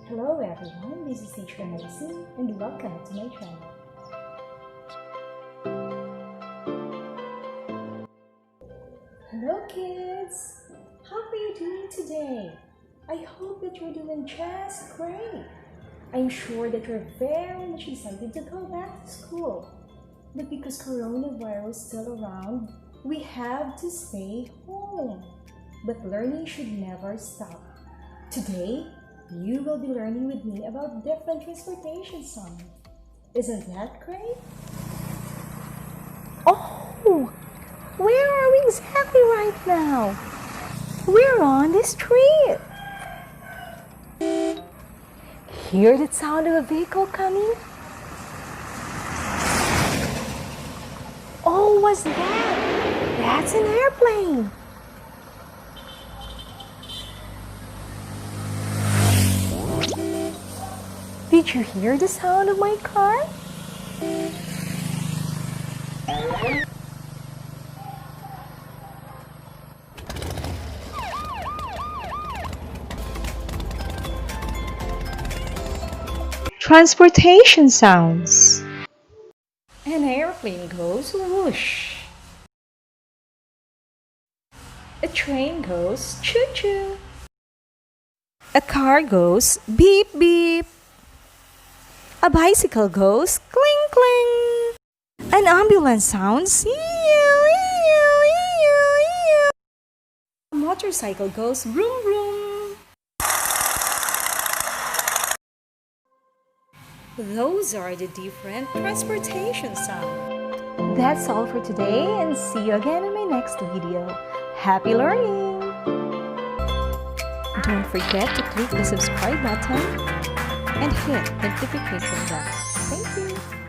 Hello everyone, this is Teacher Macy and welcome to my channel. Hello kids! How are you doing today? I hope that you're doing just great. I'm sure that you're very much excited to go back to school. But because coronavirus is still around, we have to stay home. But learning should never stop. Today, you will be learning with me about different transportation sounds. Isn't that great? Oh, where are we exactly right now? We're on the street. Hear the sound of a vehicle coming? Oh, what's that? That's an airplane. Did you hear the sound of my car? Transportation sounds. An airplane goes whoosh. A train goes choo-choo. A car goes beep beep. A bicycle goes cling cling. An ambulance sounds eew, eew, eew, eew. A motorcycle goes vroom vroom. Those are the different transportation sounds. That's all for today and see you again in my next video. Happy learning! Don't forget to click the subscribe button and hit the notification bell. Thank you!